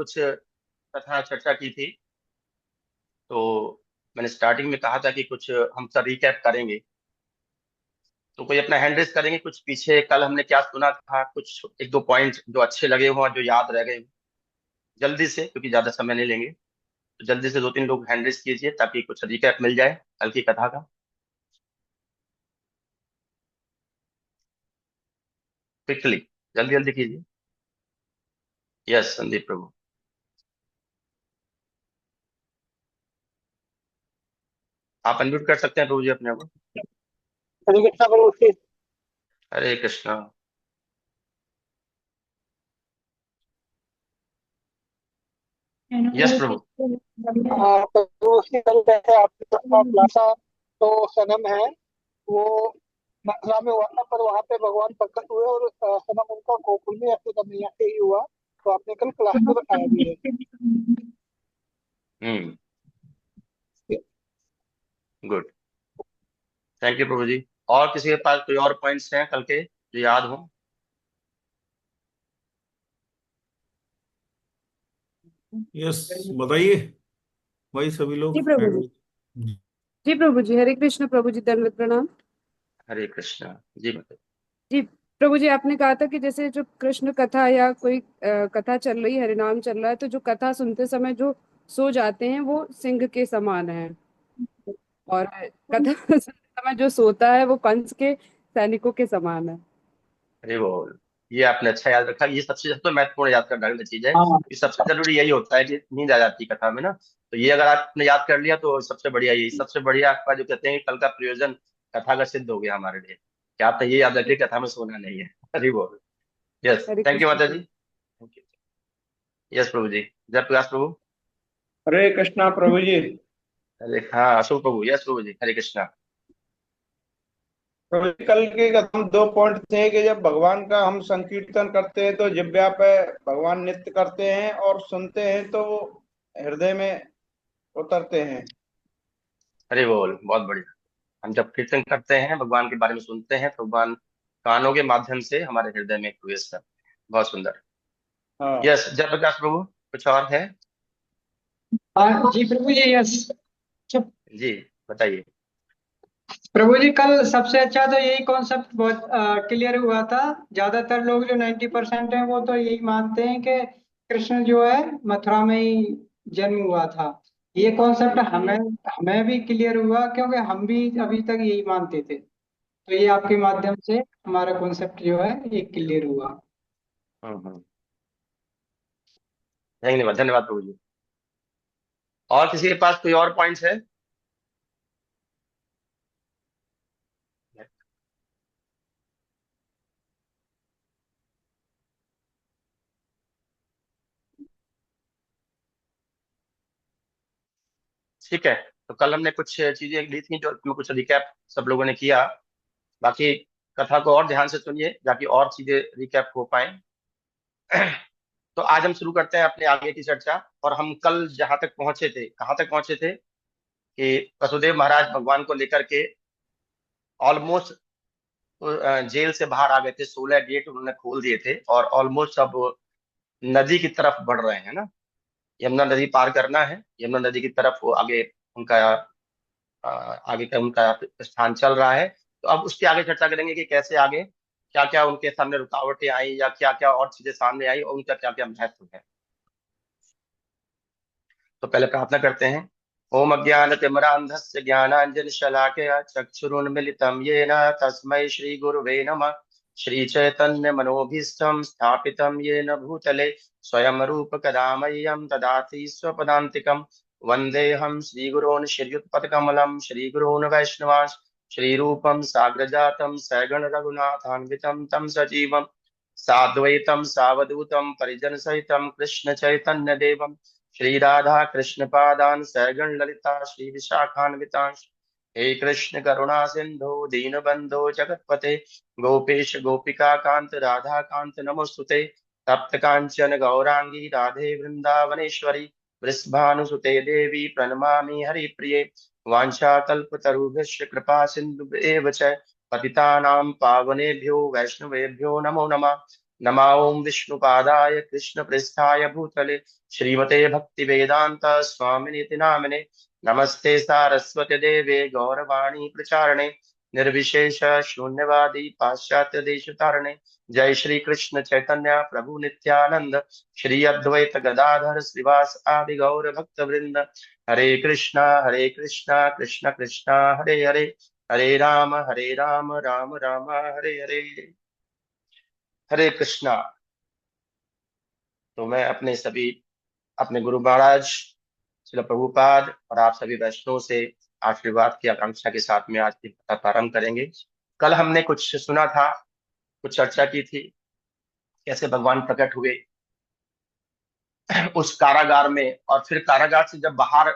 कुछ कथा चर्चा की थी, तो मैंने स्टार्टिंग में कहा था कि कुछ हम सब रिकैप करेंगे। तो कोई अपना हैंड रेस करेंगे, कुछ पीछे कल हमने क्या सुना था, कुछ एक दो पॉइंट जो अच्छे लगे हों और जो याद रह गए हों, जल्दी से, क्योंकि ज्यादा समय नहीं लेंगे। तो जल्दी से दो तीन लोग हैंड रेस कीजिए ताकि कुछ रिकैप मिल जाए कल की कथा का। क्विकली, जल्दी जल्दी कीजिए। यस संदीप प्रभु। आप अनम्यूट कर सकते हैं प्रभु जी अपने को। हरे कृष्णा प्रभु जी। हरे कृष्णा। यस प्रभु। प्रभु जी, कल जैसे आपके पास लासा तो सनम है, वो मथुरा में हुआ था, पर वहाँ पे भगवान प्रकट हुए और सनम उनका गोकुल में ऐसे कन्हैया से ही हुआ। तो आपने कल क्लास में बताया भी है। हम्म। गुड। थैंक यू प्रभु जी। और किसी के पास कोई और पॉइंट्स हैं कल के जो याद हो? यस, बताइए भाई सभी जी लोग प्रभु जी। जी। जी प्रभु जी, हरे कृष्ण प्रभु जी, दंडवत प्रणाम। हरे कृष्णा जी बताइए। जी प्रभु जी, आपने कहा था कि जैसे जो कृष्ण कथा या कोई कथा चल रही है, हरिनाम चल रहा है, तो जो कथा सुनते समय जो सो जाते हैं वो सिंह के समान है, और कथा सुनते समय जो सोता है वो कंस के सैनिकों के समान है। अरे बोल, ये आपने अच्छा याद रखा। ये सबसे महत्वपूर्ण याद करने वाली चीज है हाँ, कि सबसे जरूरी यही होता है कि नींद आ जाती है कथा में ना। तो ये अगर आपने याद कर लिया तो सबसे बढ़िया, यही सबसे बढ़िया आपका जो कहते हैं कि कल का प्रयोजन कथा का सिद्ध हो गया हमारे लिए, कि आपने ये याद रखिए कथा में सोना नहीं है। अरे बोल। Yes, Hare thank you Krishna माता जी। प्रभु। Thank you. यस प्रभु जी। जय प्रकाश प्रभु। हरे कृष्णा प्रभु जी। अरे हाँ अशोक प्रभु। यस प्रभु जी, हरे कृष्णा। प्रभु जी, कल के हम दो पॉइंट थे कि जब भगवान का हम संकीर्तन करते हैं तो जिह्वा पे भगवान नृत्य करते हैं, और सुनते हैं तो वो हृदय में उतरते हैं। अरे बोल, बहुत बढ़िया। हम जब कीर्तन करते हैं, भगवान के बारे में सुनते हैं, तो भगवान कानों के माध्यम से हमारे हृदय में प्रवेश करते हैं। बहुत सुंदर। हाँ। यस जय प्रकाश प्रभु, कुछ और है? हाँ जी प्रभु जी, यस। जी बताइए। प्रभु जी, कल सबसे अच्छा तो यही कॉन्सेप्ट बहुत क्लियर हुआ था। ज्यादातर लोग जो 90% हैं वो तो यही मानते हैं कि कृष्ण जो है मथुरा में ही जन्म हुआ था। ये कॉन्सेप्ट हमें हमें भी क्लियर हुआ, क्योंकि हम भी अभी तक यही मानते थे। तो ये आपके माध्यम से हमारा कॉन्सेप्ट जो है ये क्लियर हुआ। हम्म। धन्यवाद धन्यवाद प्रभु जी। और किसी के पास कोई और पॉइंट्स है? ठीक है। तो कल हमने कुछ चीजें ली थी जो उसमें कुछ रिकैप सब लोगों ने किया। बाकी कथा को और ध्यान से सुनिए ताकि और चीजें रिकैप हो पाए। तो आज हम शुरू करते हैं अपने आगे की चर्चा। और हम कल जहां तक पहुंचे थे, कहाँ तक पहुंचे थे कि वसुदेव महाराज भगवान को लेकर के ऑलमोस्ट जेल से बाहर आ गए थे। 16 गेट उन्होंने खोल दिए थे और ऑलमोस्ट अब नदी की तरफ बढ़ रहे हैं ना। यमुना नदी पार करना है, यमुना नदी की तरफ वो आगे उनका आगे का उनका स्थान चल रहा है। तो अब उसकी आगे चर्चा करेंगे कि कैसे आगे, क्या क्या उनके सामने रुकावटें आई या क्या क्या और चीजें सामने आई और उनका क्या क्या महत्व है। तो पहले प्रार्थना करते हैं। ओम अज्ञानतिमिरान्धस्य ज्ञानाञ्जनशलाकया चक्षुरुन्मिलितं येन तस्मै श्री गुरुवे नमः। श्री चैतन्य मनोभीष्टं स्थापितं येन भूतले स्वयं रूप कदा मह्यं ददाति स्वपदान्तिकं। वन्देऽहं श्रीगुरोन् श्रीयुतपदकमलं श्रीगुरोन् वैष्णवांश्च श्रीरूपं साग्रजातं सगण रघुनाथान्वितं तं सजीवं साद्वैतं सावधूतं परिजनसहितं कृष्ण चैतन्य देवम् श्री राधा कृष्ण पादान सैगण ललिता श्री विशाखान्वितांश। हे कृष्ण करुणा सिंधु दीन बंधु जगतपते गोपेश गोपिका कांत राधा कांत नमोस्तुते। तप्त कांचन गौरांगी राधे वृंदावनेश्वरी वृषभानुसुते देवी प्रणमामि हरिप्रिये। वाञ्छाकल्पतरुभ्यश्च कृपा सिन्धुभ्येव च पतितानां पावनेभ्यो वैष्णवेभ्यो नमो नमः। नमो विष्णुपादाय कृष्णपृष्ठाय भूतले श्रीमते भक्ति वेदांत स्वामिनीति नामिने। नमस्ते सारस्वती देवे गौरवाणी प्रचारणे निर्विशेष शून्यवादी पाश्चात्य देश तारणे। जय श्री कृष्ण चैतन्य प्रभु नित्यानंद श्री अद्वैत गदाधर श्रीवास आदि गौर भक्त वृंद। हरे कृष्णा कृष्ण कृष्ण हरे हरे, हरे राम राम राम हरे हरे। हरे कृष्णा। तो मैं अपने गुरु महाराज श्रील प्रभुपाद और आप सभी वैष्णव से आशीर्वाद की आकांक्षा के साथ में आज की कथा प्रारंभ करेंगे। कल हमने कुछ सुना था, कुछ चर्चा की थी, कैसे भगवान प्रकट हुए उस कारागार में, और फिर कारागार से जब बाहर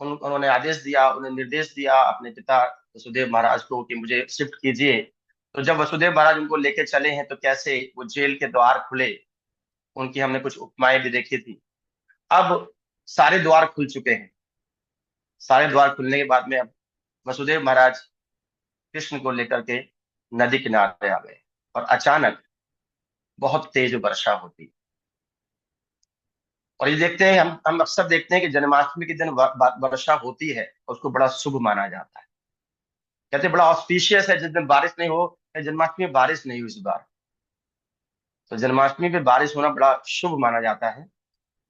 उन्होंने आदेश दिया, उन्हें निर्देश दिया अपने पिता वसुदेव महाराज को कि मुझे शिफ्ट कीजिए। तो जब वसुदेव महाराज उनको लेके चले हैं तो कैसे वो जेल के द्वार खुले, उनकी हमने कुछ उपमाएं भी देखी थी। अब सारे द्वार खुल चुके हैं। सारे द्वार खुलने के बाद में अब वसुदेव महाराज कृष्ण को लेकर के नदी किनारे आ गए और अचानक बहुत तेज वर्षा होती। और ये देखते हैं, हम अक्सर देखते हैं कि जन्माष्टमी के दिन वर्षा होती है, उसको बड़ा शुभ माना जाता है। कहते हैं बड़ा ऑस्पिशियस है जिस दिन बारिश नहीं हो। जन्माष्टमी में बारिश नहीं हुई इस बार, तो जन्माष्टमी में बारिश होना बड़ा शुभ माना जाता है,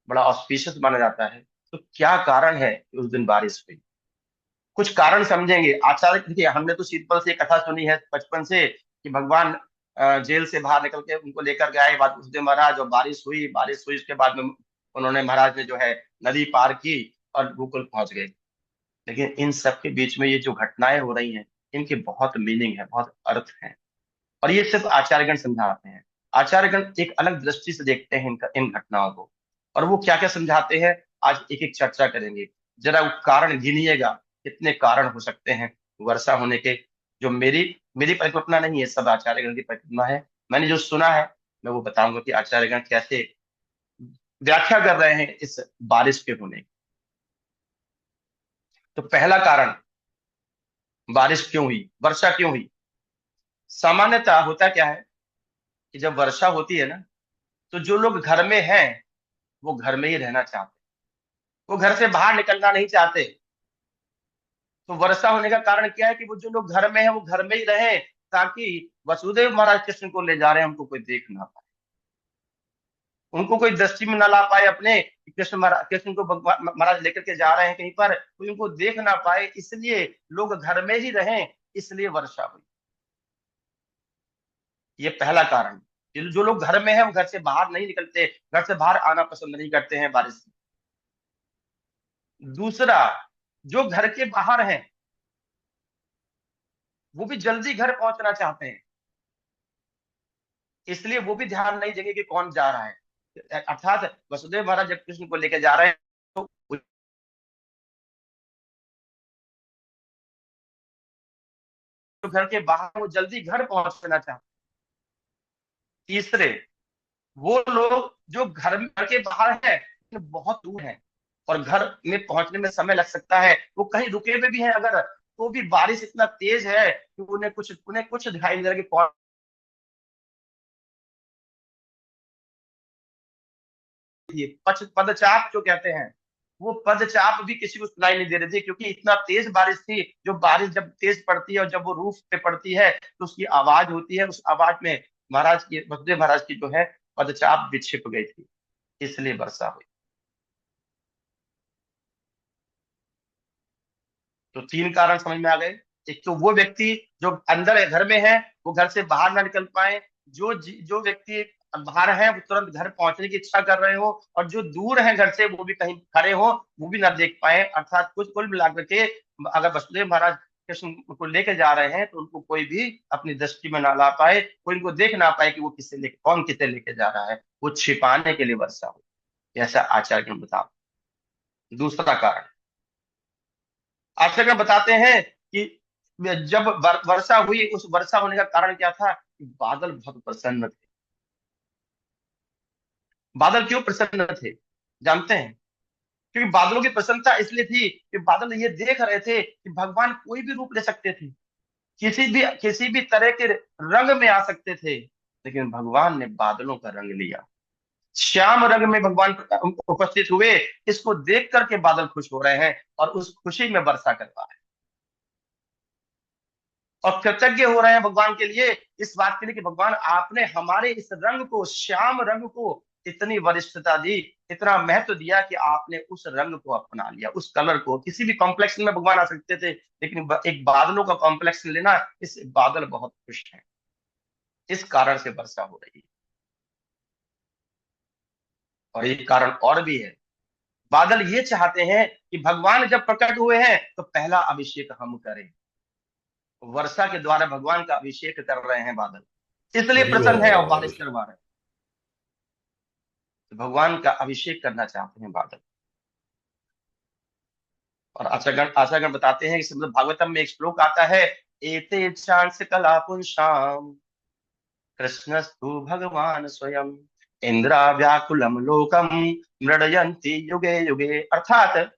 बड़ा ऑस्पिशियस माना जाता है। तो क्या कारण है कि उस दिन बारिश हुई? कुछ कारण समझेंगे। आचार्य, देखिए हमने तो सिंपल से कथा सुनी है बचपन से कि भगवान जेल से बाहर निकल के उनको लेकर गए वासुदेव महाराज, और बारिश हुई उसके बाद में उन्होंने, महाराज ने जो है नदी पार की और गोकुल पहुंच गए। लेकिन इन सब के बीच में ये जो घटनाएं हो रही हैं, इनके बहुत मीनिंग है, बहुत अर्थ है, और ये सिर्फ आचार्यगण समझाते हैं। आचार्यगण एक अलग दृष्टि से देखते हैं इन घटनाओं को, और वो क्या क्या समझाते हैं आज एक एक चर्चा करेंगे। जरा वो कारण गिनिएगा, कितने कारण हो सकते हैं वर्षा होने के। जो मेरी मेरी परिकल्पना नहीं है, सब आचार्यगण की परिकल्पना है। मैंने जो सुना है मैं वो बताऊंगा कि आचार्यगण कैसे व्याख्या कर रहे हैं इस बारिश के होने की। तो पहला कारण, बारिश क्यों हुई, वर्षा क्यों हुई। सामान्यतः होता क्या है कि जब वर्षा होती है ना, तो जो लोग घर में हैं वो घर में ही रहना चाहते, वो घर से बाहर निकलना नहीं चाहते। तो वर्षा होने का कारण क्या है कि वो जो लोग घर में हैं वो घर में ही रहे, ताकि वसुदेव महाराज कृष्ण को ले जा रहे हैं उनको कोई देख ना पाए, उनको कोई दृष्टि में ना ला पाए अपने। कृष्ण को भगवान महाराज लेकर के जा रहे हैं कहीं पर, कोई उनको देख ना पाए, इसलिए लोग घर में ही रहें, इसलिए वर्षा हुई। ये पहला कारण। जो लोग घर में हैं वो घर से बाहर नहीं निकलते, घर से बाहर आना पसंद नहीं करते हैं बारिश में। दूसरा, जो घर के बाहर हैं वो भी जल्दी घर पहुंचना चाहते हैं, इसलिए वो भी ध्यान नहीं देंगे कि कौन जा रहा है। अर्थात वसुदेव महाराज जब कृष्ण को लेकर जा रहे हैं तो घर के बाहर वो जल्दी घर पहुंचना चाहते हैं। तीसरे, वो लोग जो घर के बाहर है बहुत दूर है और घर में पहुंचने में समय लग सकता है, वो कहीं रुके हुए भी हैं अगर, तो भी बारिश इतना तेज है कि उन्हें कुछ दिखाई नहीं दे रहा कि कौन। पदचाप जो कहते हैं, वो पदचाप भी किसी को सुनाई नहीं दे रही थी, क्योंकि इतना तेज बारिश थी। जो बारिश जब तेज पड़ती है और जब वो रूफ पे पड़ती है तो उसकी आवाज होती है, उस आवाज में वसुदेव महाराज की जो है पदचाप भी छिप गई थी, इसलिए वर्षा हुई। तो तीन कारण समझ में आ गए। एक तो वो व्यक्ति जो अंदर है, घर में है, वो घर से बाहर ना निकल पाए। जो व्यक्ति बाहर है वो तुरंत घर पहुंचने की इच्छा कर रहे हो, और जो दूर है घर से वो भी कहीं खड़े हो, वो भी ना देख पाए। अर्थात कुल मिलाकर के अगर वसुदेव महाराज कृष्ण को लेके जा रहे हैं तो उनको कोई भी अपनी दृष्टि में ना ला पाए, कोई उनको देख ना पाए कि वो कौन किसे लेके जा रहा है, वो छिपाने के लिए वर्षा हुई, ऐसा आचार्य बताओ। दूसरा कारण आचार्य बताते हैं कि जब वर्षा हुई, उस वर्षा होने का कारण क्या था कि बादल बहुत प्रसन्न थे। बादल क्यों प्रसन्न थे जानते हैं? क्योंकि बादलों की प्रसन्नता इसलिए थी कि बादल ये देख रहे थे कि भगवान कोई भी रूप ले सकते थे, किसी भी तरह के रंग में आ सकते थे, लेकिन भगवान ने बादलों का रंग लिया, श्याम रंग में भगवान उपस्थित हुए। इसको देख करके बादल खुश हो रहे हैं और उस खुशी में वर्षा कर रहा है और कृतज्ञ हो रहे हैं भगवान के लिए, इस बात के लिए कि भगवान आपने हमारे इस रंग को, श्याम रंग को इतनी वरिष्ठता दी, इतना महत्व दिया कि आपने उस रंग को अपना लिया, उस कलर को। किसी भी कॉम्प्लेक्स में भगवान आ सकते थे, लेकिन एक बादलों का कॉम्प्लेक्स लेना, इस बादल बहुत खुश हैं, इस कारण से वर्षा हो रही है। और एक कारण और भी है, बादल ये चाहते हैं कि भगवान जब प्रकट हुए हैं तो पहला अभिषेक हम करें। वर्षा के द्वारा भगवान का अभिषेक कर रहे हैं बादल, इसलिए हरि प्रसन्न है और बोल। बारिश करवा रहे हैं। तो भगवान का अभिषेक करना चाहते हैं बादल। और आशागण बताते हैं कि श्रीमद् भागवतम में एक श्लोक आता है, एते चांस कला पुंसाम कृष्णस्तु भगवान स्वयं इंद्रा व्याकुलम लोकम मृडयन्ति युगे युगे। अर्थात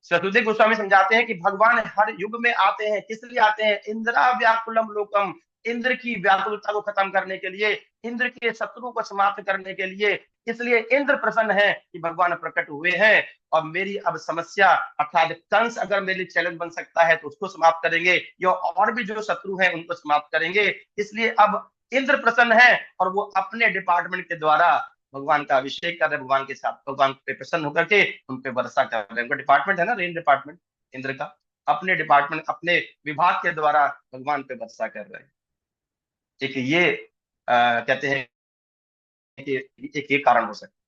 सतुदेव गोस्वामी समझाते हैं कि भगवान हर युग में आते हैं। किस लिए आते हैं? इंद्रा व्याकुलम लोकम, इंद्र की व्याकुलता को खत्म करने के लिए, इंद्र के शत्रुओं को समाप्त करने के लिए। इसलिए इंद्र प्रसन्न है कि भगवान प्रकट हुए हैं और मेरी अब समस्या, अर्थात कंस अगर मेरे लिए चैलेंज बन सकता है तो उसको समाप्त करेंगे, या और भी जो शत्रु हैं उनको समाप्त करेंगे। इसलिए अब इंद्र प्रसन्न है और वो अपने डिपार्टमेंट के द्वारा भगवान का अभिषेक कर रहे हैं, भगवान के साथ, भगवान पे प्रसन्न होकर के उन पे वर्षा कर रहे हैं। उनका डिपार्टमेंट है ना, रेन डिपार्टमेंट इंद्र का, अपने डिपार्टमेंट, अपने विभाग के द्वारा भगवान पे वर्षा कर रहे हैं। एक ये कहते हैं कि एक ये कारण हो सकता है।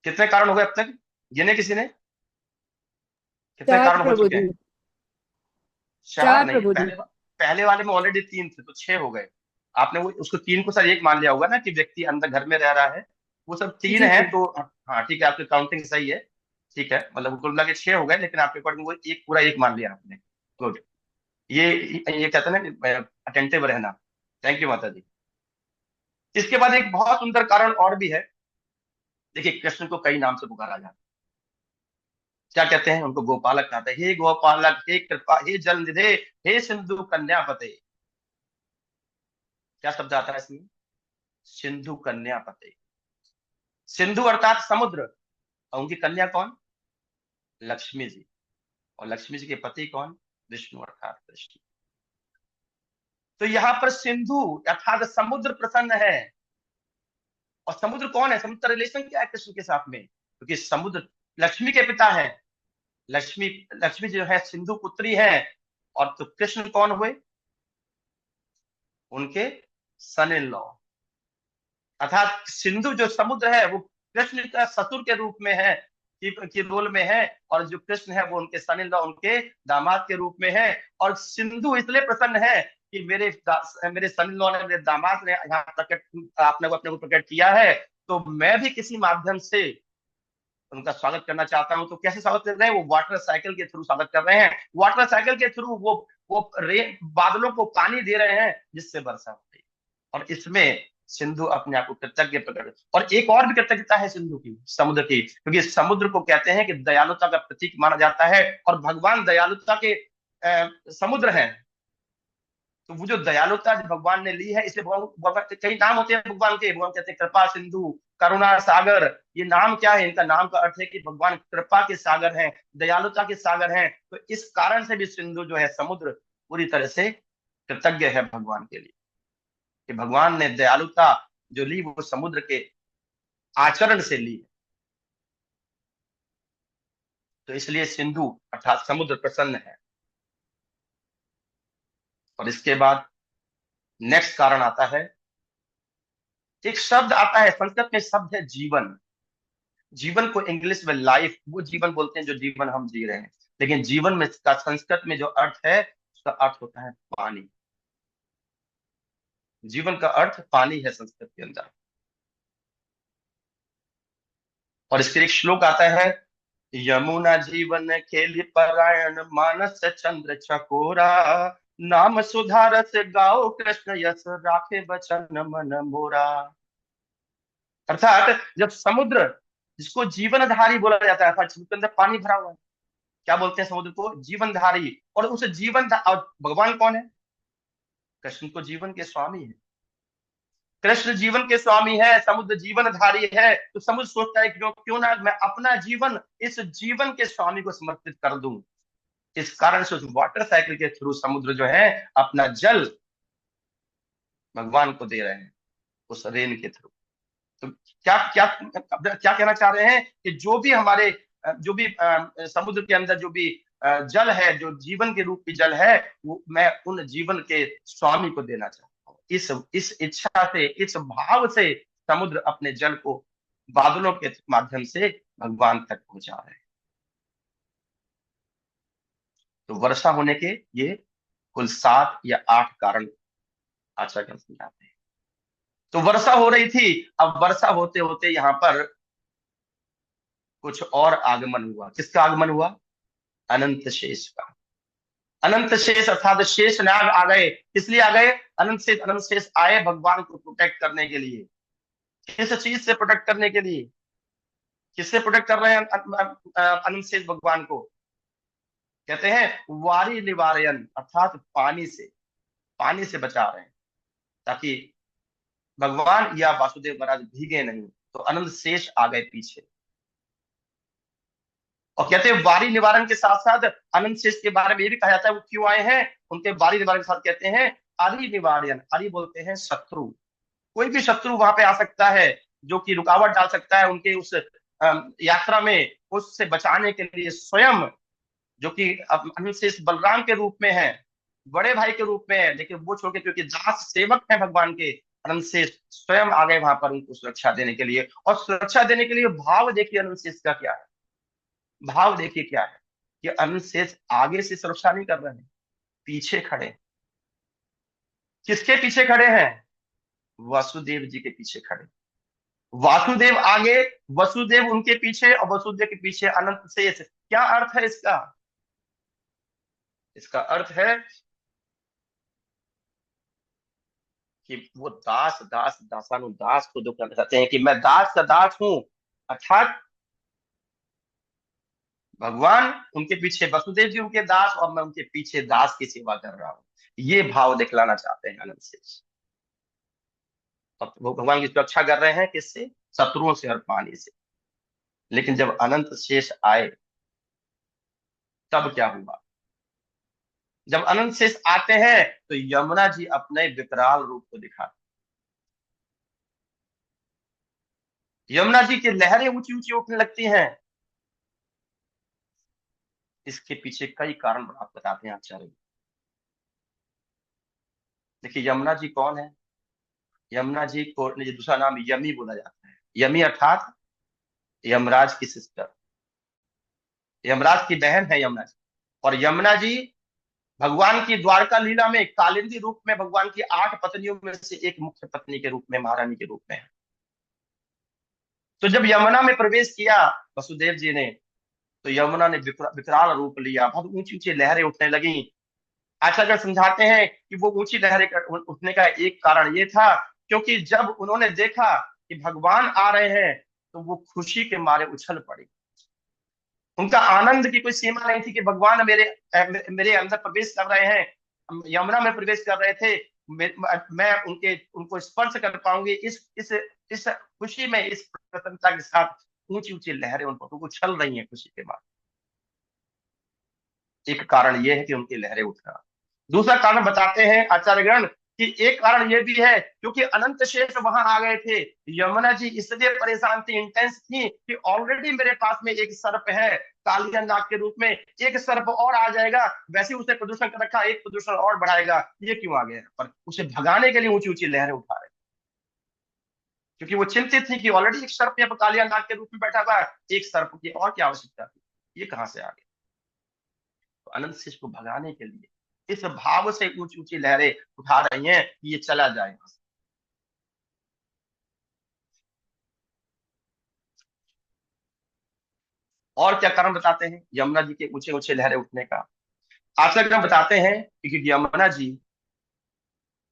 कितने कारण हो गए अब तक, गिने किसी ने? कितने चार कारण हो प्रभु चुके जी, हैं? चार चार नहीं, प्रभु जी। पहले वाले में ऑलरेडी 3 थे तो 6 हो गए। आपने वो उसको 3 को सर एक मान लिया होगा ना, कि व्यक्ति अंदर घर में रह रहा है, वो सब 3 जी है जी। तो हाँ ठीक है, आपकी काउंटिंग सही है। ठीक है, मतलब कुल मिला के 6 हो गए, लेकिन आपके अकॉर्डिंग वो एक पूरा एक मान लिया आपने। गुड। ये कहते हैं ना अटेंटिव रहना। थैंक यू माता जी। इसके बाद एक बहुत सुंदर कारण और भी है। देखिए, कृष्ण को कई नाम से पुकारा जाता है। क्या कहते हैं उनको? गोपालक कहते हैं। हे गोपालक, हे कृपा, हे जल निधे, हे सिंधु कन्यापते। क्या शब्द आता है इसमें? सिंधु कन्यापते। सिंधु अर्थात समुद्र, और उनकी कन्या कौन? लक्ष्मी जी। और लक्ष्मी जी के पति कौन? विष्णु अर्थात कृष्ण। तो यहाँ पर सिंधु अर्थात समुद्र प्रसन्न है। और समुद्र कौन है? समुद्र का रिलेशन क्या है कृष्ण के साथ में? क्योंकि समुद्र लक्ष्मी के पिता है। लक्ष्मी लक्ष्मी जो है सिंधु पुत्री है। और तो कृष्ण कौन हुए? उनके सन इन लॉ। अर्थात सिंधु जो समुद्र है वो कृष्ण का ससुर के रूप में है, की रोल में है, और जो कृष्ण है वो उनके सन इन लॉ, उनके दामाद के रूप में है। और सिंधु इसलिए प्रसन्न है कि मेरे सन इन लॉ ने, मेरे दामाद ने यहाँ प्रकट, आपने अपने को प्रकट किया है, तो मैं भी किसी माध्यम से उनका स्वागत करना चाहता हूं। तो कैसे स्वागत कर रहे हैं? वो वाटर साइकिल के थ्रू स्वागत कर रहे हैं। वाटर साइकिल के थ्रू वो बादलों को पानी दे रहे हैं, जिससे वर्षा हो रही है। और इसमें सिंधु अपने आप को कृतज्ञ प्रकट। और एक और भी कृतज्ञता है सिंधु की, समुद्र की, क्योंकि समुद्र को कहते हैं कि दयालुता का प्रतीक माना जाता है, और भगवान दयालुता के समुद्र हैं। तो वो जो दयालुता जो भगवान ने ली है, इसलिए भगवान के कई नाम होते हैं भगवान के। भगवान कहते हैं कृपा सिंधु, करुणा सागर। ये नाम क्या है? इनका नाम का अर्थ है कि भगवान कृपा के सागर हैं, दयालुता के सागर हैं। तो इस कारण से भी सिंधु जो है, समुद्र, पूरी तरह से कृतज्ञ है भगवान के लिए, कि भगवान ने दयालुता जो ली वो समुद्र के आचरण से ली है। तो इसलिए सिंधु अर्थात समुद्र प्रसन्न है। और इसके बाद नेक्स्ट कारण आता है, एक शब्द आता है संस्कृत में, शब्द है जीवन। जीवन को इंग्लिश में लाइफ, वो जीवन बोलते हैं जो जीवन हम जी रहे हैं, लेकिन जीवन में का संस्कृत में जो अर्थ है, उसका अर्थ होता है पानी। जीवन का अर्थ पानी है संस्कृत के अंदर। और इसके एक श्लोक आता है, यमुना जीवन खेली परायण मानस चंद्र चकोरा नाम सुधारस गाओ कृष्ण यश राखे बचन मन मोरा। अर्थात जब समुद्र, जिसको जीवनधारी बोला जाता है, अर्थात समुद्र के अंदर पानी भरा हुआ है, क्या बोलते हैं समुद्र को? जीवनधारी। और उस और भगवान कौन है? कृष्ण को जीवन के स्वामी है। कृष्ण जीवन के स्वामी है, समुद्र जीवनधारी है, तो समुद्र सोचता है क्यों क्यों ना मैं अपना जीवन इस जीवन के स्वामी को समर्पित कर दूं। इस कारण से उस वाटर साइकिल के थ्रू समुद्र जो है अपना जल भगवान को दे रहे हैं उस रेन के थ्रू। तो क्या क्या क्या कहना चाह रहे हैं कि जो भी हमारे जो भी समुद्र के अंदर जो भी जल है, जो जीवन के रूप में जल है, वो मैं उन जीवन के स्वामी को देना चाहता हूँ। इस इच्छा से, इस भाव से समुद्र अपने जल को बादलों के माध्यम से भगवान तक पहुंचा रहे हैं। तो वर्षा होने के ये कुल 7 या 8 कारण आचार्य समझाते हैं। तो वर्षा हो रही थी, अब वर्षा होते होते यहाँ पर कुछ और आगमन हुआ। किसका आगमन हुआ? अनंत शेष का। अनंत शेष अर्थात शेष नाग आ गए। इसलिए आ गए, अनंत शेष आए भगवान को प्रोटेक्ट करने के लिए। किस चीज से प्रोटेक्ट करने के लिए? किससे प्रोटेक्ट कर रहे हैं अनंत शेष भगवान को? कहते हैं वारी निवारयन, अर्थात पानी से बचा रहे हैं, ताकि भगवान या वासुदेव महाराज भीगे नहीं। तो अनंत शेष आ गए पीछे। और कहते हैं वारी निवारण के साथ साथ अनंत शेष के बारे में ये भी कहा जाता है वो क्यों आए हैं। उनके वारी निवारण के साथ कहते हैं अरि निवारयन। अरि बोलते हैं शत्रु। कोई भी शत्रु वहां पे आ सकता है जो कि रुकावट डाल सकता है उनके उस यात्रा में। उससे बचाने के लिए स्वयं, जो कि अनंत शेष बलराम के रूप में है, बड़े भाई के रूप में है, लेकिन वो छोड़ के क्योंकि दास सेवक है भगवान के, अनंत शेष स्वयं आ गए वहां पर उनको सुरक्षा देने के लिए। और सुरक्षा देने के लिए भाव देखिए अनंत शेष का क्या है। भाव देखिए क्या है कि अनंत शेष आगे से सुरक्षा नहीं कर रहे हैं, पीछे खड़े। किसके पीछे खड़े हैं? वासुदेव जी के पीछे खड़े। वासुदेव आगे, वसुदेव उनके पीछे, और वसुदेव के पीछे अनंत शेष। क्या अर्थ है इसका? इसका अर्थ है कि वो दासानुदास को जो कहना चाहते हैं कि मैं दास का दास हूं, अर्थात भगवान उनके पीछे, वसुदेव जी उनके दास और मैं उनके पीछे दास की सेवा कर रहा हूं। ये भाव दिखलाना चाहते हैं अनंत शेष। अब वो भगवान की सुरक्षा कर रहे हैं किससे? शत्रुओं से और पानी से। लेकिन जब अनंत शेष आए तब क्या हुआ? जब अनंत शेष आते हैं तो यमुना जी अपने विकराल रूप को दिखाते। यमुना जी की लहरें ऊंची ऊंची उठने लगती हैं। इसके पीछे कई कारण आप बताते हैं आचार्य। देखिए यमुना जी कौन है? यमुना जी को दूसरा नाम यमी बोला जाता है। यमी अर्थात यमराज की सिस्टर, यमराज की बहन है यमुना जी। और यमुना जी भगवान की द्वारका लीला में कालिंदी रूप में भगवान की 8 पत्नियों में से एक मुख्य पत्नी के रूप में, महारानी के रूप में है। तो जब यमुना में प्रवेश किया वसुदेव जी ने, तो यमुना ने विकराल रूप लिया। बहुत ऊंची ऊंची लहरें उठने लगी। आचार्य समझाते हैं कि वो ऊंची लहरें उठने का एक कारण ये था क्योंकि जब उन्होंने देखा कि भगवान आ रहे हैं तो वो खुशी के मारे उछल पड़ी। उनका आनंद की कोई सीमा नहीं थी कि भगवान मेरे अंदर प्रवेश कर रहे हैं, यमुना में प्रवेश कर रहे थे, मैं उनको स्पर्श कर पाऊंगी। इस खुशी में, इस प्रसन्नता के साथ ऊंची ऊंची लहरें उन पर उछल रही हैं खुशी के बाद। एक कारण यह है कि उनकी लहरें उठना। दूसरा कारण बताते हैं आचार्यगण कि एक कारण यह भी है क्योंकि अनंत शेष वहां आ गए थे। यमुना जी इसलिए परेशान थी, इंटेंस थी कि ऑलरेडी मेरे पास में एक सर्प है कालिया नाग के रूप में, एक सर्प और आ जाएगा, वैसे उसने प्रदूषण कर रखा, एक प्रदूषण और बढ़ाएगा, ये क्यों आ गया? पर उसे भगाने के लिए ऊंची ऊंची लहरें उठा रहे, क्योंकि वो चिंतित थी कि ऑलरेडी एक सर्प यहाँ पर कालिया नाग के रूप में बैठा हुआ है, एक सर्प की और क्या आवश्यकता थी, ये कहां से आ गया? तो अनंत शेष को भगाने के लिए इस भाव से ऊंची ऊंची लहरें उठा रही हैं कि ये चला जाए। और क्या कारण बताते हैं यमुना जी के ऊंचे ऊंचे लहरें उठने का? आचार्य बताते हैं कि यमुना जी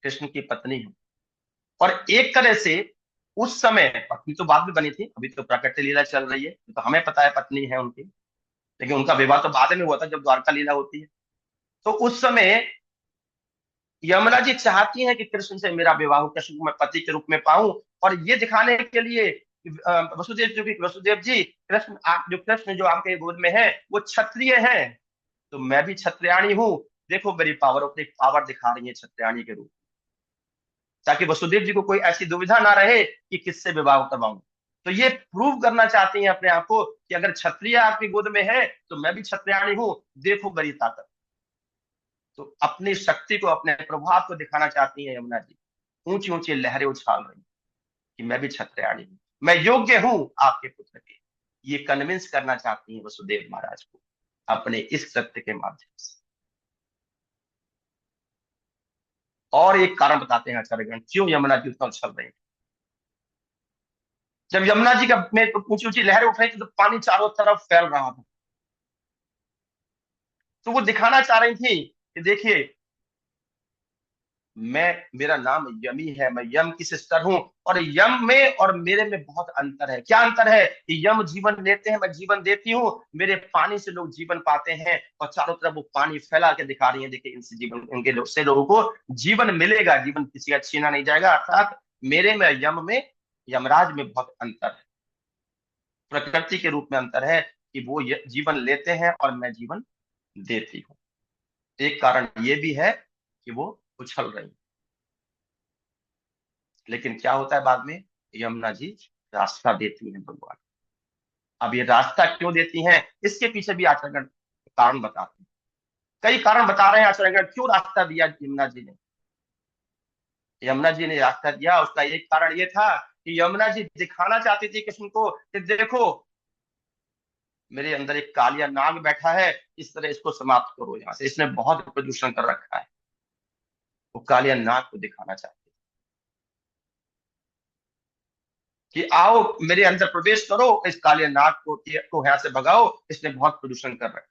कृष्ण की पत्नी है और एक तरह से उस समय, पत्नी तो बाद में बनी थी, अभी तो प्राकट्य लीला चल रही है, तो हमें पता है पत्नी है उनकी, लेकिन उनका विवाह तो बाद में हुआ था जब द्वारका लीला होती है। तो उस समय यमुना जी चाहती हैं कि कृष्ण से मेरा विवाह हो, कृष्ण को मैं पति के रूप में पाऊं, और ये दिखाने के लिए वसुदेव जी, कृष्ण जो आपके गोद में है वो क्षत्रिय है, तो मैं भी क्षत्रियाणी हूं, देखो मेरी पावर, अपनी पावर दिखा रही है क्षत्रियाणी के रूप, ताकि वसुदेव जी को कोई ऐसी दुविधा ना रहे कि किससे विवाह करवाऊं। तो ये प्रूव करना चाहती हैं अपने आप को कि अगर क्षत्रिय आपकी गोद में है तो मैं भी क्षत्रियाणी हूं, देखो मेरी ताकत। तो अपनी शक्ति को, अपने प्रभाव को दिखाना चाहती हैं यमुना जी, ऊंची ऊंची लहरें उछाल रही कि मैं भी क्षत्रियाणी हूं, मैं योग्य हूं आपके पुत्र के। ये कन्विंस करना चाहती हैं वसुदेव महाराज को अपने इस सत्य के माध्यम से। और एक कारण बताते हैं आचार्यगण, क्यों यमुना जी उतना उछल रही। जब यमुना जी का में ऊंची ऊंची लहरें उठ रही थी तो पानी चारों तरफ फैल रहा था, तो वो दिखाना चाह रही थी कि देखिए मेरा नाम यमी है, मैं यम की सिस्टर हूं, और यम में और मेरे में बहुत अंतर है। क्या अंतर है कि यम जीवन लेते हैं, मैं जीवन देती हूँ, मेरे पानी से लोग जीवन पाते हैं, और चारों तरफ वो पानी फैला के दिखा रही है, देखिए इनसे जीवन, इनके से लोगों को जीवन मिलेगा, जीवन किसी का छीना नहीं जाएगा। अर्थात मेरे में, यम में, यमराज में बहुत अंतर है, प्रकृति के रूप में अंतर है कि वो जीवन लेते हैं और मैं जीवन देती हूँ। एक कारण ये भी है कि वो उछल रही। लेकिन क्या होता है बाद में, यमुना जी रास्ता देती हैं भगवान। अब ये रास्ता क्यों देती हैं, इसके पीछे भी आचार्यगण कारण बताते हैं, कई कारण बता रहे हैं आचार्यगण क्यों रास्ता दिया यमुना जी ने। यमुना जी ने रास्ता दिया, उसका एक कारण ये था कि यमुना जी दिखाना चाहती थी कृष्ण को कि देखो मेरे अंदर एक कालिया नाग बैठा है, इस तरह इसको समाप्त करो यहां से, इसने बहुत प्रदूषण कर रखा है। वो कालिया नाग को दिखाना चाहती कि आओ मेरे अंदर प्रवेश करो, इस कालिया नाग को यहाँ से भगाओ, इसने बहुत प्रदूषण कर रखा है।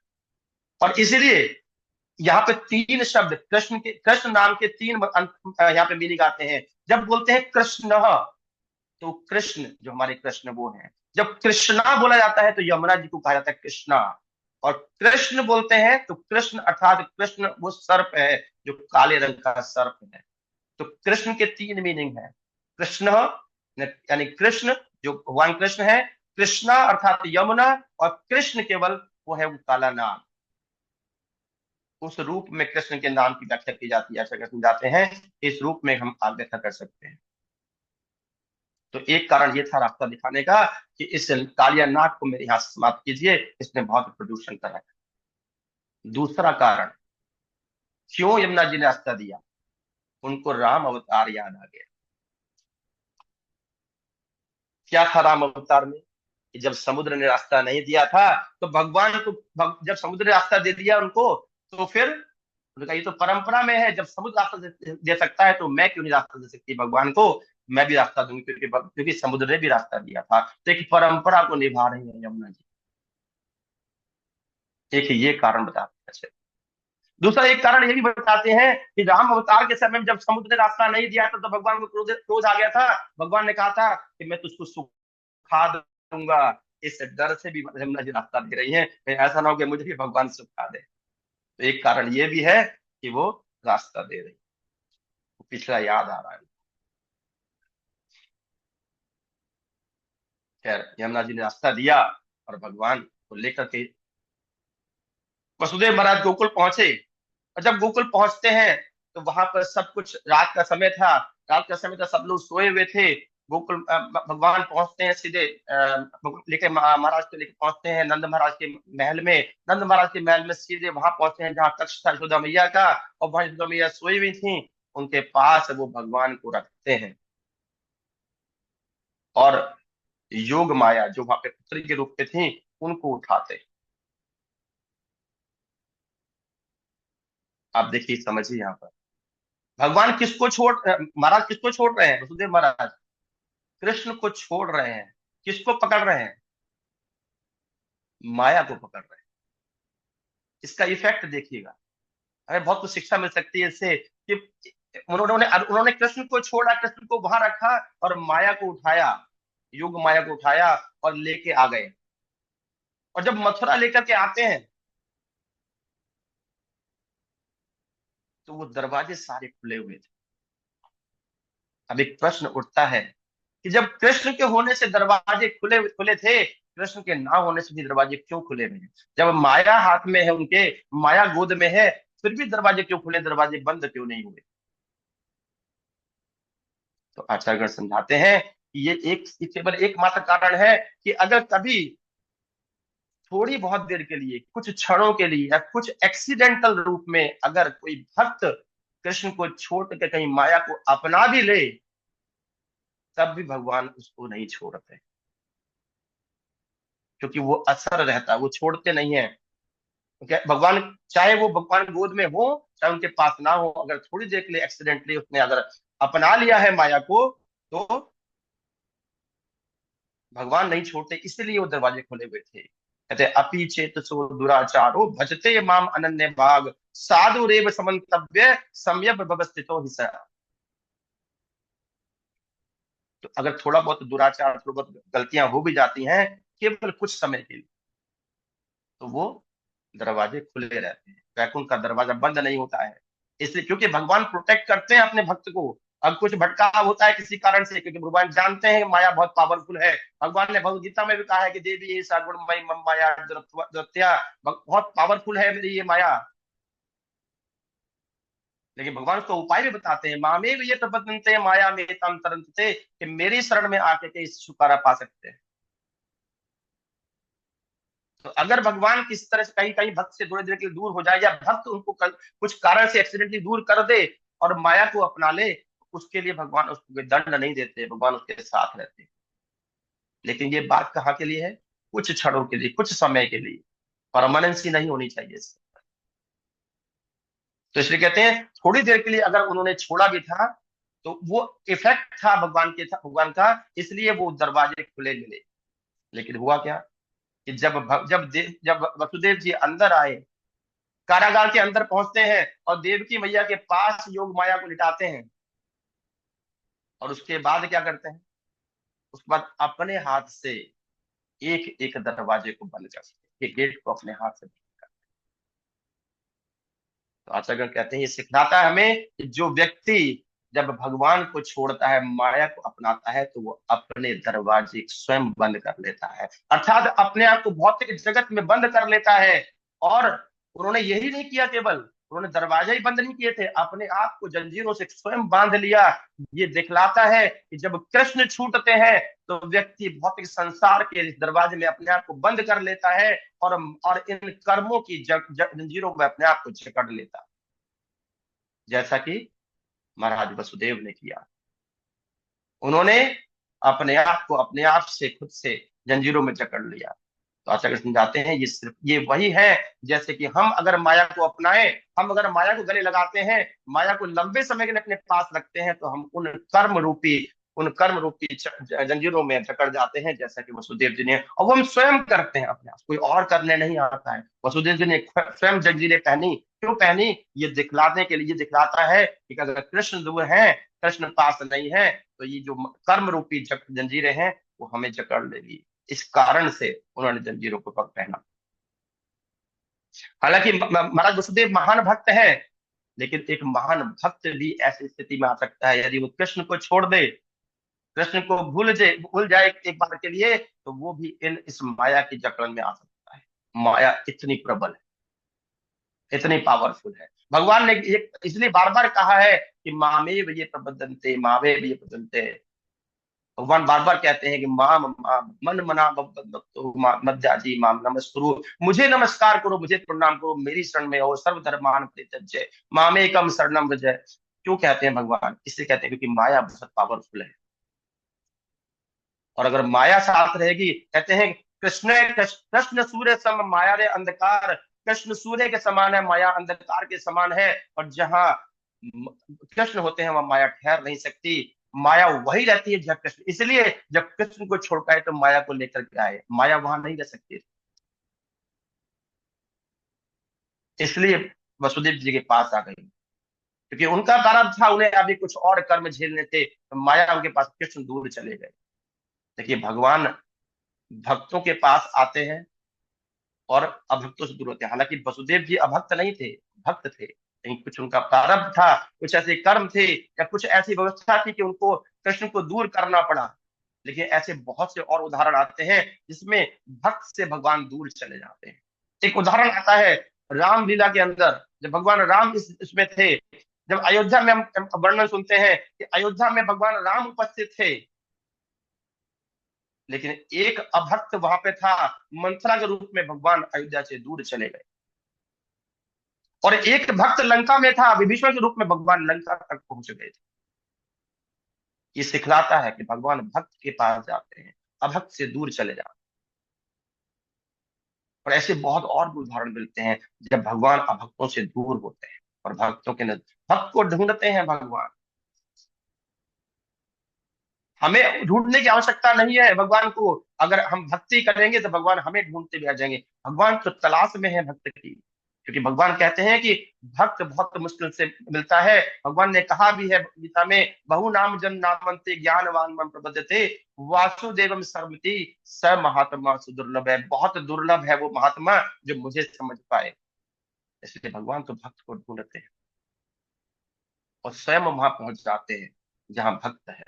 और इसीलिए यहाँ पे तीन शब्द कृष्ण नाम के तीन यहाँ पे मीनिंग आते हैं। जब बोलते हैं कृष्ण, तो कृष्ण जो हमारे कृष्ण वो हैं। जब कृष्णा बोला जाता है तो यमुना जी को कहा जाता है कृष्णा, और कृष्ण बोलते हैं तो कृष्ण अर्थात कृष्ण वो सर्प है जो काले रंग का सर्प है। तो कृष्ण के तीन मीनिंग है, कृष्ण यानी कृष्ण जो भगवान कृष्ण है, कृष्णा अर्थात यमुना, और कृष्ण केवल वो है वो काला नाग। उस रूप में कृष्ण के नाम की व्याख्या की जाती है, ऐसा समझाते हैं इस रूप में हम व्याख्या कर सकते हैं। तो एक कारण ये था रास्ता दिखाने का कि इस कालिया नाग को मेरे यहां समाप्त कीजिए, इसने बहुत प्रदूषण कर रखा है। दूसरा कारण क्यों यमुना जी ने रास्ता दिया, उनको राम अवतार याद आ गया। क्या था राम अवतार में कि जब समुद्र ने रास्ता नहीं दिया था तो भगवान को जब समुद्र ने रास्ता दे दिया उनको, तो फिर उन्होंने कहा ये तो परंपरा में है, जब समुद्र रास्ता दे सकता है तो मैं क्यों नहीं रास्ता दे सकती भगवान को, मैं भी रास्ता दूंगी, क्योंकि समुद्र ने भी रास्ता दिया था। तो एक परंपरा को निभा रही है यमुना जी, एक ये कारण बताते हैं। अच्छा, दूसरा एक कारण ये भी बताते हैं कि राम अवतार के समय में जब समुद्र ने रास्ता नहीं दिया था तो भगवान को क्रोध आ गया था। भगवान ने कहा था कि मैं तुझको सुखा दूंगा, इस डर से भी यमुना जी रास्ता दे रही है, ऐसा ना हो कि मुझे भी भगवान सुखा दे। तो एक कारण ये भी है कि वो रास्ता दे रही, पिछला याद आ रहा है। खैर यमुना जी ने रास्ता दिया और भगवान को लेकर के वसुदेव महाराज गोकुल पहुंचे। और जब गोकुल पहुंचते हैं तो वहां पर सब कुछ, रात का समय था, रात का समय था, सब लोग सोए हुए थे। गोकुल भगवान पहुंचते हैं सीधे लेके महाराज को लेके पहुंचते हैं नंद महाराज के महल में। नंद महाराज के महल में सीधे वहां पहुंचते हैं जहाँ कक्ष था यशोदा मैया का, और वहां यशोदा मैया सोई हुई थी, उनके पास वो भगवान को रखते हैं, और योग माया जो वहां पे पुत्री के रूप में थी उनको उठाते। आप देखिए, समझिए यहाँ पर भगवान किसको छोड़, महाराज किसको छोड़ रहे हैं, वसुदेव महाराज कृष्ण को छोड़ रहे हैं। किसको पकड़ रहे हैं, माया को पकड़ रहे हैं। इसका इफेक्ट देखिएगा, हमें बहुत कुछ शिक्षा मिल सकती है इससे कि उन्होंने कृष्ण को छोड़ा, कृष्ण को वहां रखा और माया को उठाया, युग माया को उठाया और लेके आ गए। और जब मथुरा लेकर के आते हैं तो वो दरवाजे सारे खुले हुए थे। अब एक प्रश्न उठता है कि जब कृष्ण के होने से दरवाजे खुले खुले थे, कृष्ण के ना होने से भी दरवाजे क्यों खुले हुए हैं? जब माया हाथ में है उनके, माया गोद में है, फिर भी दरवाजे क्यों खुले, दरवाजे बंद क्यों नहीं हुए? तो आचार्यगण समझाते हैं कि ये केवल एकमात्र कारण है कि अगर कभी थोड़ी बहुत देर के लिए, कुछ क्षणों के लिए या कुछ एक्सीडेंटल रूप में अगर कोई भक्त कृष्ण को छोड़ के कहीं माया को अपना भी ले, तब भी भगवान उसको नहीं छोड़ते, क्योंकि वो असर रहता है, वो छोड़ते नहीं है। क्योंकि भगवान, चाहे वो भगवान गोद में हो चाहे उनके पास ना हो, अगर थोड़ी देर के लिए एक्सीडेंटली उसने अगर अपना लिया है माया को, तो भगवान नहीं छोड़ते, इसलिए वो दरवाजे खुले हुए थे। कहते अपि चेत सो दुराचारो भजते माम अनन्य भाग साधु रेव समन्तव्य सम्यक व्यवस्थितो हि स। तो अगर थोड़ा बहुत दुराचार, थोड़ा बहुत गलतियां हो भी जाती हैं केवल कुछ समय के लिए, तो वो दरवाजे खुले रहते हैं, वैकुंठ का दरवाजा बंद नहीं होता है। इसलिए क्योंकि भगवान प्रोटेक्ट करते हैं अपने भक्त को। अब कुछ भटकाव होता है किसी कारण से, क्योंकि भगवान जानते हैं माया बहुत पावरफुल है। भगवान ने भगवद गीता में भी कहा है कि देवी ऐसा गुणमयी मम माया दुरत्या, बहुत पावरफुल है मेरी ये माया। लेकिन भगवान उसको उपाय भी बताते हैं, मामे भी ये प्रबंधनते माया में तम तरंतते, कि मेरी शरण में आके के इस छुटकारा पा सकते हैं। तो अगर भगवान किस तरह से कहीं कहीं भक्त से थोड़ी देर के लिए दूर हो जाए, या भक्त उनको कुछ कारण से एक्सीडेंटली दूर कर दे और माया को अपना ले, उसके लिए भगवान उसको दंड नहीं देते, भगवान उसके साथ रहते। लेकिन ये बात कहाँ के लिए है? कुछ क्षणों के लिए, कुछ समय के लिए, परमानेंसी नहीं होनी चाहिए इससे। तो इसलिए कहते हैं थोड़ी देर के लिए अगर उन्होंने छोड़ा भी था, तो वो इफेक्ट था भगवान का, इसलिए वो दरवाजे खुले मिले। लेकिन हुआ क्या कि जब वसुदेव जी अंदर आए, कारागार के अंदर पहुंचते हैं और देवकी मैया के पास योग माया को लिटाते हैं, और उसके बाद क्या करते हैं? उसके बाद अपने हाथ से एक एक दरवाजे को बंद करते हैं, गेट को अपने हाथ से बंद करते हैं। तो आचार्य कहते हैं ये सिखाता है हमें कि जो व्यक्ति जब भगवान को छोड़ता है, माया को अपनाता है, तो वो अपने दरवाजे स्वयं बंद कर लेता है, अर्थात अपने आप को भौतिक जगत में बंद कर लेता है। और उन्होंने यही नहीं किया, केवल उन्होंने दरवाजे ही बंद नहीं किए थे, अपने आप को जंजीरों से स्वयं बांध लिया। ये दिखलाता है कि जब कृष्ण छूटते हैं तो व्यक्ति भौतिक संसार के इस दरवाजे में अपने आप को बंद कर लेता है, और इन कर्मों की जंजीरों में अपने आप को जकड़ लेता है, जैसा कि महाराज वसुदेव ने किया। उन्होंने अपने आप से, खुद से जंजीरों में जकड़ लिया। तो आचार्य समझाते हैं ये वही है, जैसे कि हम अगर माया को अपनाएं, हम अगर माया को गले लगाते हैं, माया को लंबे समय के लिए अपने पास रखते हैं, तो हम उन कर्म रूपी जंजीरों में जकड़ जाते हैं, जैसा कि वसुदेव जी ने, और वो हम स्वयं करते हैं अपने आप, कोई और करने नहीं आता है। वसुदेव जी ने स्वयं जंजीरें पहनी, क्यों पहनी? ये दिखलाने के लिए, ये दिखलाता है कि अगर कृष्ण दूर है, कृष्ण पास नहीं है, तो ये जो कर्म रूपी जंजीरें हैं वो हमें जकड़ लेगी। इस कारण से उन्होंने जंजीरों को पहना। हालांकि महाराज वसुदेव महान भक्त हैं, लेकिन एक महान भक्त भी ऐसी स्थिति में आ सकता है, यदि वो कृष्ण को छोड़ दे, कृष्ण को भूल जाए एक बार के लिए, तो वो भी इस माया की जकड़न में आ सकता है। माया इतनी प्रबल है, इतनी पावरफुल है। भगवान ने इसलिए बार बार कहा है कि मामेव ये प्रबंधनते, मामेव ये प्रबंधनते। भगवान बार बार कहते हैं कि माम मन मना मध्याजी माम नमस्कुरु, मुझे नमस्कार करो, मुझे प्रणाम करो, मेरी शरण में हो, सर्वधर्मान परित्यज्य मामेकम शरणम व्रज। क्यों कहते हैं भगवान? इसलिए कहते हैं क्योंकि माया बहुत पावरफुल है, और अगर माया साथ रहेगी, कहते हैं कृष्ण सूर्य सम माया रे अंधकार, कृष्ण सूर्य के समान है, माया अंधकार के समान है, और जहां कृष्ण होते हैं वहां माया ठहर नहीं सकती। माया वही रहती है जब कृष्ण, इसलिए जब कृष्ण को छोड़ पाए तो माया को लेकर के आए, माया वहां नहीं रह सकती। इसलिए वसुदेव जी के पास आ गई, क्योंकि उनका कारण था, उन्हें अभी कुछ और कर्म झेलने थे, तो माया उनके पास, कृष्ण दूर चले गए। देखिए भगवान भक्तों के पास आते हैं और अभक्तों से दूर होते हैं। हालांकि वसुदेव जी अभक्त नहीं थे, भक्त थे, कहीं कुछ उनका प्रारब्ध था, कुछ ऐसे कर्म थे या कुछ ऐसी व्यवस्था थी कि उनको कृष्ण को दूर करना पड़ा। लेकिन ऐसे बहुत से और उदाहरण आते हैं जिसमें भक्त से भगवान दूर चले जाते हैं। एक उदाहरण आता है रामलीला के अंदर, जब भगवान राम इसमें थे, जब अयोध्या में हम वर्णन सुनते हैं कि अयोध्या में भगवान राम उपस्थित थे, लेकिन एक अभक्त वहां पे था, मंथरा के रूप में भगवान अयोध्या से दूर चले गए। और एक भक्त लंका में था, विभीषण के रूप में भगवान लंका तक पहुंच गए थे। ये सिखलाता है कि भगवान भक्त के पास जाते हैं, अभक्त से दूर चले जाते हैं। और ऐसे बहुत और भी उदाहरण मिलते हैं जब भगवान अभक्तों से दूर होते हैं और भक्तों के भक्त को ढूंढते हैं भगवान। हमें ढूंढने की आवश्यकता नहीं है भगवान को, अगर हम भक्ति करेंगे तो भगवान हमें ढूंढते भी आ जाएंगे। भगवान तो तलाश में है भक्त की, क्योंकि भगवान कहते हैं कि भक्त बहुत मुश्किल से मिलता है। भगवान ने कहा भी है गीता में, बहु नाम जन नामंते ज्ञानवान मम प्रपद्यते वासुदेवम सर्वमिति स महात्मा सुदुर्लभ है। बहुत दुर्लभ है वो महात्मा जो मुझे समझ पाए। इसलिए भगवान तो भक्त को ढूंढते हैं और स्वयं वहां पहुंच जाते हैं जहां भक्त है।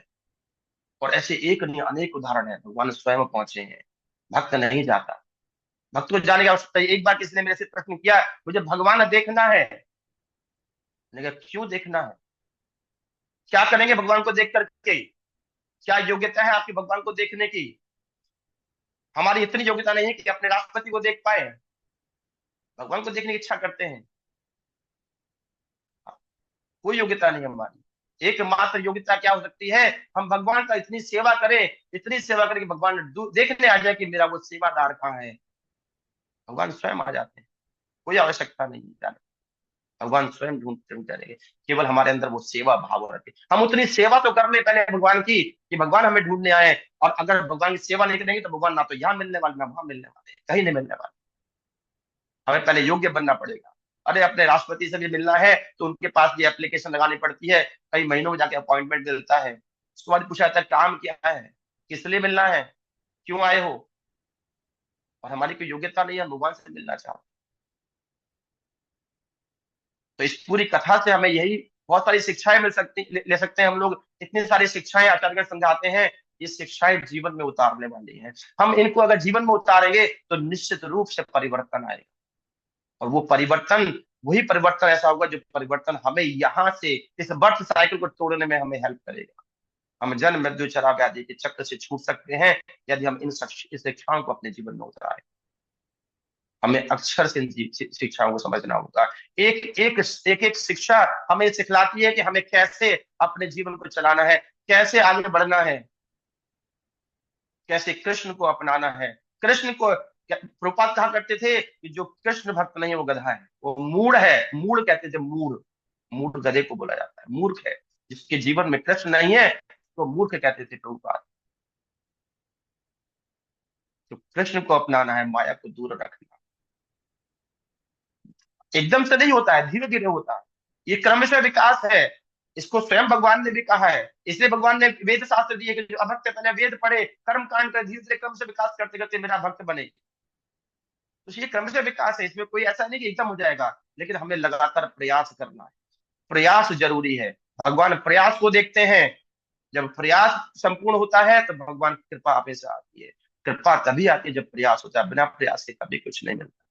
और ऐसे एक नहीं अनेक उदाहरण है, भगवान स्वयं पहुंचे हैं, भक्त नहीं जाता। भक्त को जाने की आवश्यकता है। एक बार किसी ने मेरे से प्रश्न किया, मुझे भगवान देखना है। मैंने कहा क्यों देखना है, क्या करेंगे भगवान को देख करके, क्या योग्यता है आपकी भगवान को देखने की? हमारी इतनी योग्यता नहीं है कि अपने राष्ट्रपति को देख पाए, भगवान को देखने की इच्छा करते हैं। कोई योग्यता नहीं हमारी। एकमात्र योग्यता क्या हो सकती है, हम भगवान का इतनी सेवा करें, इतनी सेवा करें कि भगवान देखने आ जाए कि मेरा वो सेवादार कहाँ है। भगवान स्वयं आ जाते हैं, कोई आवश्यकता नहीं जाने, भगवान स्वयं ढूंढते हुए चलेंगे। केवल हमारे अंदर वो सेवा भाव रखे, हम उतनी सेवा तो कर ले पहले भगवान की कि भगवान हमें ढूंढने आए। और अगर भगवान की सेवा नहीं करेंगे तो भगवान ना तो यहाँ मिलने वाले, ना वहां मिलने वाले, कहीं नहीं मिलने वाले। हमें पहले योग्य बनना पड़ेगा। अरे अपने राष्ट्रपति से भी मिलना है तो उनके पास भी एप्लीकेशन लगानी पड़ती है, कई महीनों में जाके अपॉइंटमेंट मिलता है। उसके बाद पूछा जाता है काम क्या है, किस लिए मिलना है, क्यों आए हो। और हमारी कोई योग्यता नहीं है, भगवान से मिलना चाहते। तो इस पूरी कथा से हमें यही बहुत सारी शिक्षाएं मिल सकती, ले सकते हैं हम लोग। इतनी सारी शिक्षाएं आचार्य समझाते हैं, ये शिक्षाएं जीवन में उतारने वाली हैं। हम इनको अगर जीवन में उतारेंगे तो निश्चित रूप से परिवर्तन आएगा। और वो परिवर्तन, वही परिवर्तन ऐसा होगा जो परिवर्तन हमें यहाँ से इस बर्थ साइकिल को तोड़ने में हमें हेल्प करेगा। हम जन्म मृत्यु चरा व्याधि के चक्र से छूट सकते हैं यदि हम इन शिक्षाओं को अपने जीवन में उतारें। हमें अक्षर से इन शिक्षाओं को समझना होगा। एक एक एक एक शिक्षा हमें सिखलाती है कि हमें कैसे अपने जीवन को चलाना है, कैसे आगे बढ़ना है, कैसे कृष्ण को अपनाना है। कृष्ण को प्रभुपाद कहा करते थे कि जो कृष्ण भक्त नहीं है वो गधा है, वो मूढ़ है। मूढ़ कहते थे, मूढ़, मूढ़ गधे को बोला जाता है, मूर्ख है। जिसके जीवन में कृष्ण नहीं है तो मूर्ख कहते थे प्रभुपाद। तो कृष्ण को अपनाना है, माया को दूर रखना। एकदम से नहीं होता है, धीरे धीरे होता है, ये क्रमशः विकास है। इसको स्वयं भगवान ने भी कहा है, इसलिए भगवान ने वेद शास्त्र दिए कि जो अभक्त पहले वेद पढ़े, कर्म कांड कर, धीरे धीरे क्रम से विकास करते करते मेरा भक्त बने। तो ये क्रमशः विकास है, इसमें कोई ऐसा नहीं कि एकदम हो जाएगा, लेकिन हमें लगातार प्रयास करना है। प्रयास जरूरी है, भगवान प्रयास को देखते हैं। जब प्रयास संपूर्ण होता है तो भगवान की कृपा हमेशा आती है। कृपा तभी आती है जब प्रयास होता है, बिना प्रयास के कभी कुछ नहीं मिलता।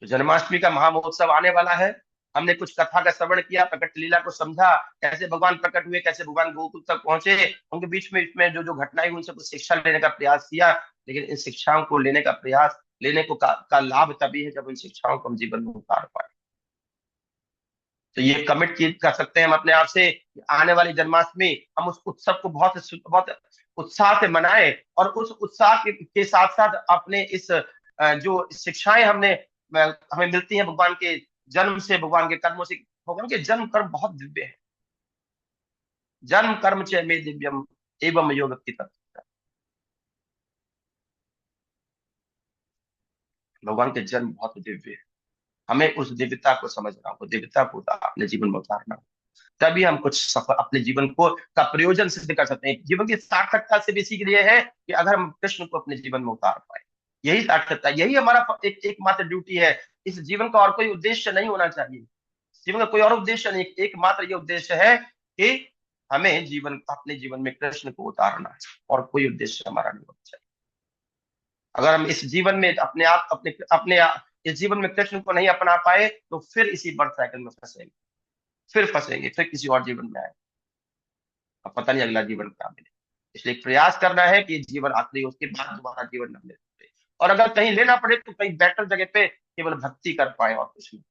तो जन्माष्टमी का महामहोत्सव आने वाला है। हमने कुछ कथा का श्रवण किया, प्रकट लीला को समझा, कैसे भगवान प्रकट हुए, कैसे भगवान गोकुल तक पहुंचे, उनके बीच में इसमें जो जो घटनाएं हुई उनसे कुछ शिक्षा लेने का प्रयास किया। लेकिन इन शिक्षाओं को लेने का प्रयास, लेने को का लाभ तभी है जब इन शिक्षाओं को हम जीवन में उतार पाए। तो ये कमिट कर सकते हैं हम अपने आप से, आने वाली जन्माष्टमी हम उस उत्सव को बहुत बहुत उत्साह से मनाएं। और उस उत्साह के साथ साथ अपने इस जो शिक्षाएं हमें मिलती हैं भगवान के जन्म से, भगवान के कर्मों से। भगवान के जन्म कर्म बहुत दिव्य है। जन्म कर्म च मे दिव्यम एवं योग की तत्व। भगवान के जन्म बहुत दिव्य है, हमें उस दिव्यता को समझना हो, दिव्यता को अपने जीवन में उतारना हो, तभी हम कुछ सफल अपने जीवन को का प्रयोजन सिद्ध कर सकते हैं। जीवन की सार्थकता से भी सीख लिए है कि अगर हम कृष्ण को अपने जीवन में उतार पाए, यही सार्थकता, यही हमारा एकमात्र ड्यूटी है। इस जीवन का और कोई उद्देश्य नहीं होना चाहिए। जीवन का कोई और उद्देश्य नहीं, एकमात्र ये उद्देश्य है कि हमें अपने जीवन में कृष्ण को उतारना है, और कोई उद्देश्य हमारा नहीं होना चाहिए। अगर हम इस जीवन में इस जीवन में कृष्ण को नहीं अपना पाए तो फिर इसी बर्थ साइकिल में फंसेंगे, फिर किसी और जीवन में आए, अब पता नहीं अगला जीवन क्या मिले। इसलिए प्रयास करना है कि जीवन आखिरी हो, उसके बाद दोबारा जीवन न मिले, और अगर कहीं लेना पड़े तो कहीं बेटर जगह पे केवल भक्ति कर पाए, और कुछ नहीं।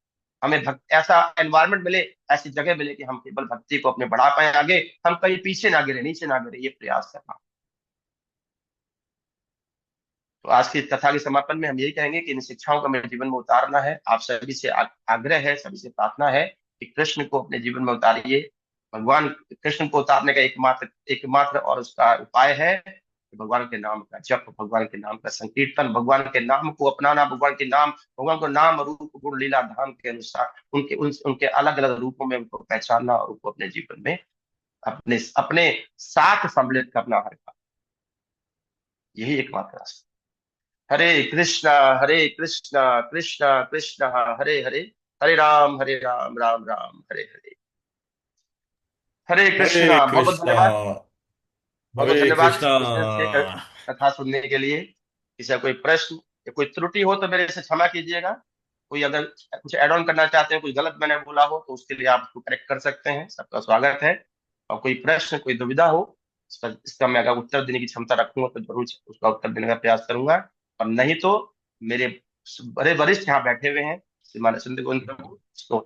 हमें ऐसा एनवायरनमेंट मिले, ऐसी जगह मिले कि हम केवल भक्ति को अपने बढ़ा पाए आगे, हम कहीं पीछे ना गिरे, नीचे ना गिरे, ये प्रयास करना। तो आज की कथा के समापन में हम यही कहेंगे कि इन शिक्षाओं को हमें जीवन में उतारना है। आप सभी से आग्रह है, सभी से प्रार्थना है कि कृष्ण को अपने जीवन में उतारिए। भगवान कृष्ण को उतारने का एकमात्र और उसका उपाय है भगवान के नाम का जप, भगवान के नाम का संकीर्तन, भगवान के नाम को अपनाना, भगवान को नाम रूप गुण लीला धाम के अनुसार उनके अलग अलग रूपों में उनको पहचानना, और उनको अपने जीवन में अपने साथ सम्मिलित करना हर का, यही एकमात्र रास्ता। हरे कृष्णा कृष्णा कृष्णा हरे हरे, हरे राम राम राम हरे हरे। हरे हरे कृष्णा। बहुत बहुत कृष्णा। धन्यवाद, बहुत बहुत हरे धन्यवाद कृष्णा। कथा सुनने के लिए। किसी का कोई प्रश्न या कोई त्रुटि हो तो मेरे से क्षमा कीजिएगा। कोई अगर कुछ ऐड ऑन करना चाहते हैं, कुछ गलत मैंने बोला हो तो उसके लिए आप उसको करेक्ट कर सकते हैं, सबका स्वागत है। और कोई प्रश्न, कोई दुविधा हो, इसका मैं अगर उत्तर देने की क्षमता रखूंगा तो जरूर उसका उत्तर देने का प्रयास करूंगा, और नहीं तो मेरे बड़े वरिष्ठ यहाँ बैठे हुए हैं, श्रीमान सुंदर गोविंद प्रभु, तो